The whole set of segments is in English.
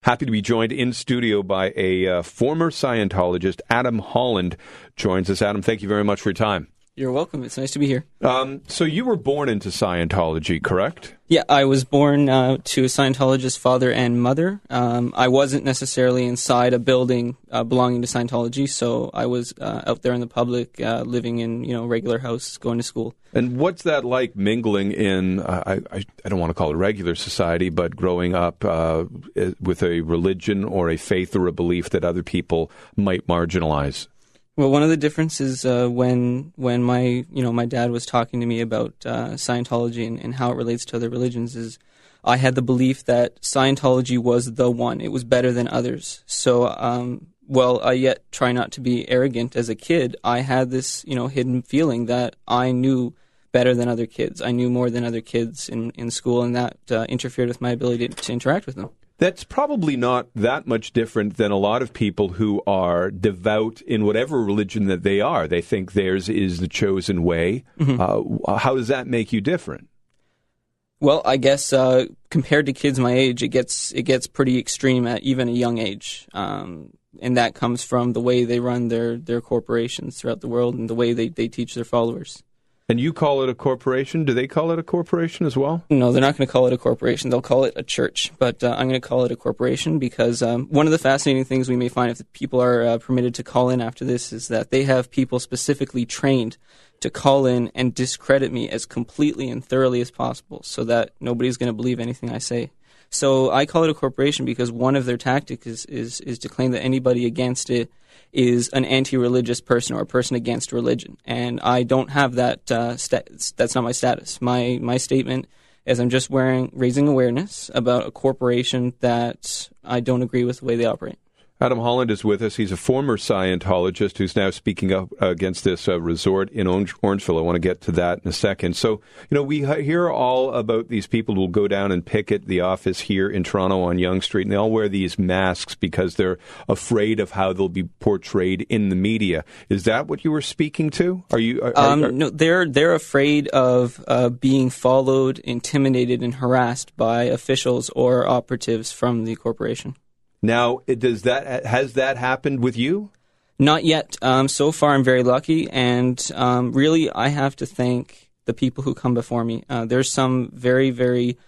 Happy to be joined in studio by a former Scientologist. Adam Holland joins us. Adam, thank you very much for your time. You're welcome. It's nice to be here. So you were born into Scientology, correct? Yeah, I was born to a Scientologist father and mother. I wasn't necessarily inside a building belonging to Scientology, so I was out there in the public, living in regular house, going to school. And what's that like mingling in, I don't want to call it regular society, but growing up with a religion or a faith or a belief that other people might marginalize? Well, one of the differences when my dad was talking to me about Scientology and how it relates to other religions is I had the belief that Scientology was the one. It was better than others. So while I yet try not to be arrogant as a kid, I had this hidden feeling that I knew better than other kids. I knew more than other kids in school, and that interfered with my ability to interact with them. That's probably not that much different than a lot of people who are devout in whatever religion that they are. They think theirs is the chosen way. Mm-hmm. How does that make you different? Well, I guess compared to kids my age, it gets pretty extreme at even a young age. And that comes from the way they run their corporations throughout the world and the way they teach their followers. And you call it a corporation? Do they call it a corporation as well? No, they're not going to call it a corporation. They'll call it a church. But I'm going to call it a corporation because one of the fascinating things we may find if the people are permitted to call in after this is that they have people specifically trained to call in and discredit me as completely and thoroughly as possible so that nobody's going to believe anything I say. So I call it a corporation because one of their tactics is to claim that anybody against it is an anti-religious person or a person against religion. And I don't have that. That's not my status. My statement is I'm just raising awareness about a corporation that I don't agree with the way they operate. Adam Holland is with us. He's a former Scientologist who's now speaking up against this resort in Orangeville. I want to get to that in a second. So, we hear all about these people who will go down and picket the office here in Toronto on Yonge Street, and they all wear these masks because they're afraid of how they'll be portrayed in the media. Is that what you were speaking to? No, they're afraid of being followed, intimidated, and harassed by officials or operatives from the corporation. Now, has that happened with you? Not yet. So far, I'm very lucky, and really, I have to thank the people who come before me. There's some very, very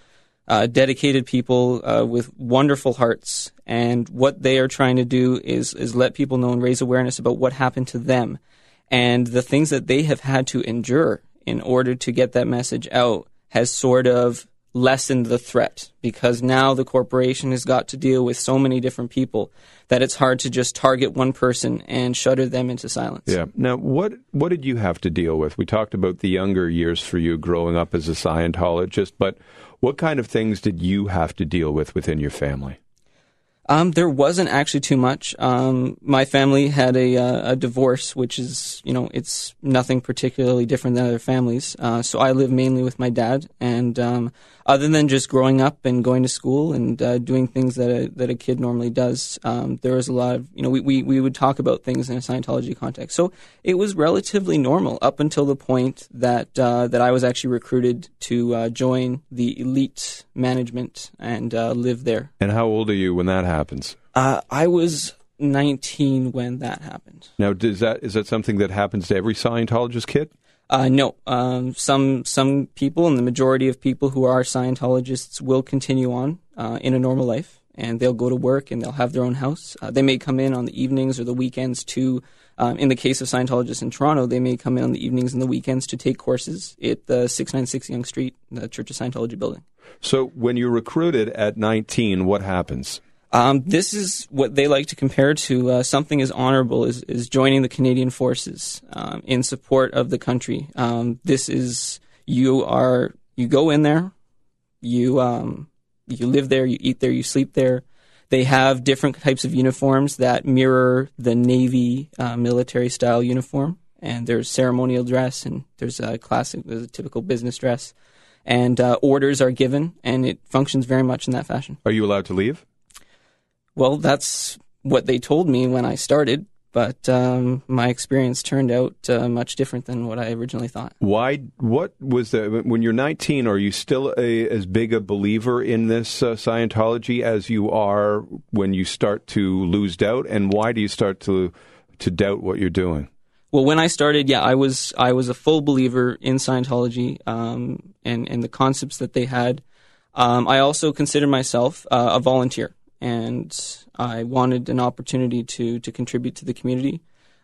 dedicated people with wonderful hearts, and what they are trying to do is let people know and raise awareness about what happened to them and the things that they have had to endure in order to get that message out has sort of lessened the threat because now the corporation has got to deal with so many different people that it's hard to just target one person and shudder them into silence. Yeah. Now, what did you have to deal with? We talked about the younger years for you growing up as a Scientologist, but what kind of things did you have to deal with within your family? There wasn't actually too much. My family had a divorce, which is, it's nothing particularly different than other families. So I live mainly with my dad. And other than just growing up and going to school and doing things that a kid normally does, there was a lot of, we would talk about things in a Scientology context. So it was relatively normal up until the point that I was actually recruited to join the elite management and live there. And how old are you when that happens? I was 19 when that happened. Now, is that something that happens to every Scientologist kid? No. Some people, and the majority of people who are Scientologists, will continue on in a normal life, and they'll go to work and they'll have their own house. They may come in on the evenings or the weekends to, in the case of Scientologists in Toronto, they may come in on the evenings and the weekends to take courses at the 696 Yonge Street, the Church of Scientology building. So when you're recruited at 19, what happens? This is what they like to compare to something as honorable as joining the Canadian Forces in support of the country. This is you go in there, you live there, you eat there, you sleep there. They have different types of uniforms that mirror the Navy military style uniform, and there's ceremonial dress, and there's a typical business dress, and orders are given, and it functions very much in that fashion. Are you allowed to leave? Well, that's what they told me when I started, But my experience turned out much different than what I originally thought. Why? What was the when you're 19? Are you still as big a believer in this Scientology as you are when you start to lose doubt? And why do you start to doubt what you're doing? Well, when I started, I was a full believer in Scientology and the concepts that they had. I also consider myself a volunteer, and I wanted an opportunity to contribute to the community.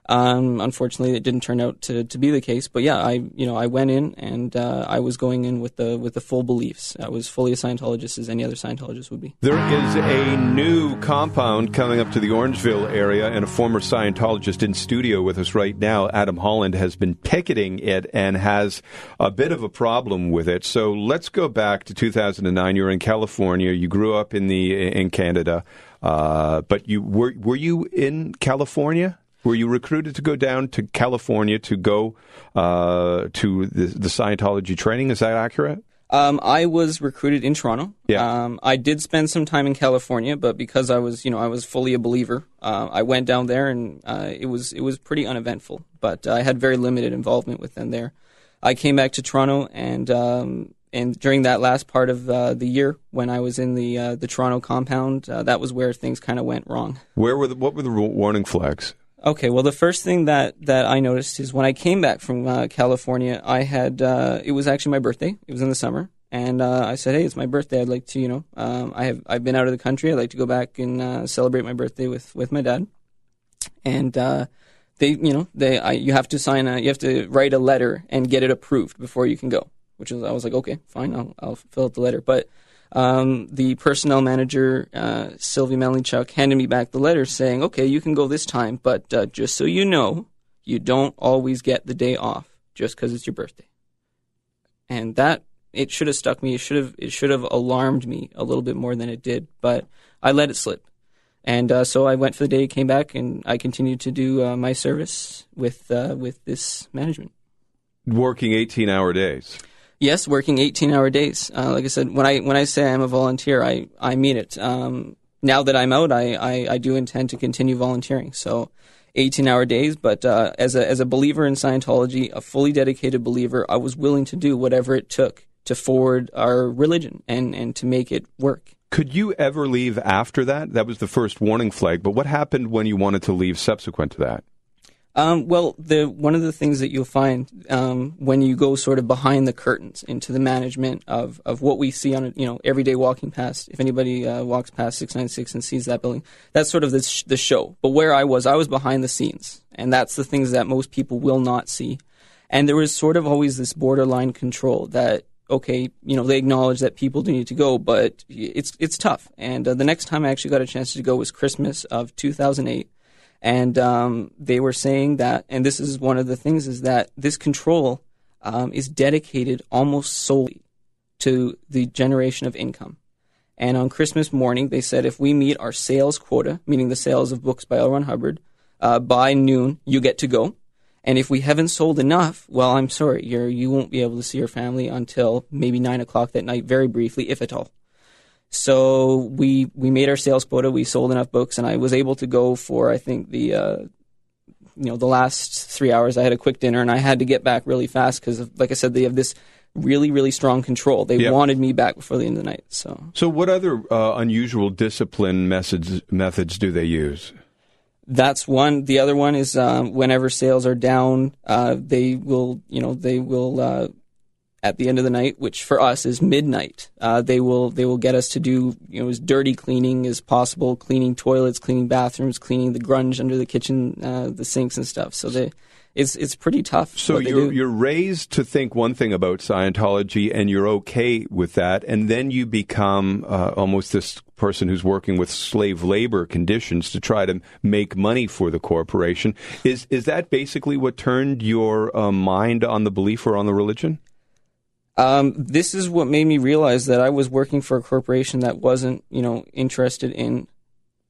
Unfortunately, it didn't turn out to be the case. But I went in and I was going in with the full beliefs. I was fully a Scientologist as any other Scientologist would be. There is a new compound coming up to the Orangeville area, and a former Scientologist in studio with us right now, Adam Holland, has been picketing it and has a bit of a problem with it. So let's go back to 2009. You're in California. You grew up in Canada, but you were you in California? Were you recruited to go down to California to go to the Scientology training? Is that accurate? I was recruited in Toronto. Yeah. I did spend some time in California, but because I was fully a believer, I went down there, and it was pretty uneventful. But I had very limited involvement with them there. I came back to Toronto, and during that last part of the year, when I was in the Toronto compound, that was where things kind of went wrong. What were the warning flags? Okay, well, the first thing that I noticed is when I came back from California, I had it was actually my birthday. It was in the summer, and I said, "Hey, it's my birthday. I'd like to, I've been out of the country. I'd like to go back and celebrate my birthday with my dad." And you have to you have to write a letter and get it approved before you can go. I was like, okay, fine, I'll fill out the letter, but. The personnel manager, Sylvie Melnichuk, handed me back the letter saying, okay, you can go this time, but just so you know, you don't always get the day off just because it's your birthday. And that, it should have stuck me. It should have alarmed me a little bit more than it did, but I let it slip. And so I went for the day, came back, and I continued to do my service with this management. Working 18-hour days. Yes, working 18-hour days. Like I said, when I say I'm a volunteer, I mean it. Now that I'm out, I do intend to continue volunteering. So 18-hour days, but as a believer in Scientology, a fully dedicated believer, I was willing to do whatever it took to forward our religion and to make it work. Could you ever leave after that? That was the first warning flag, but what happened when you wanted to leave subsequent to that? Well, one of the things that you'll find when you go sort of behind the curtains into the management of what we see on every day walking past. If anybody walks past 696 and sees that building, that's sort of the show. But where I was behind the scenes, and that's the things that most people will not see. And there was sort of always this borderline control that okay, they acknowledge that people do need to go, but it's tough. And the next time I actually got a chance to go was Christmas of 2008. And they were saying that, and this is one of the things, is that this control is dedicated almost solely to the generation of income. And on Christmas morning, they said if we meet our sales quota, meaning the sales of books by L. Ron Hubbard, by noon, you get to go. And if we haven't sold enough, well, I'm sorry, you won't be able to see your family until maybe 9 o'clock that night, very briefly, if at all. So we made our sales quota. We sold enough books, and I was able to go for, I think, the last 3 hours. I had a quick dinner, and I had to get back really fast because, like I said, they have this really, really strong control. They wanted me back before the end of the night. So what other unusual discipline methods do they use? That's one. The other one is whenever sales are down, they will at the end of the night, which for us is midnight, they will get us to do as dirty cleaning as possible, cleaning toilets, cleaning bathrooms, cleaning the grunge under the kitchen, the sinks and stuff. So it's pretty tough. So you're raised to think one thing about Scientology, and you're okay with that, and then you become almost this person who's working with slave labor conditions to try to make money for the corporation. Is that basically what turned your mind on the belief or on the religion? This is what made me realize that I was working for a corporation that wasn't, interested in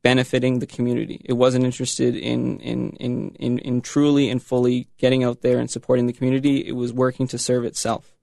benefiting the community. It wasn't interested in truly and fully getting out there and supporting the community. It was working to serve itself.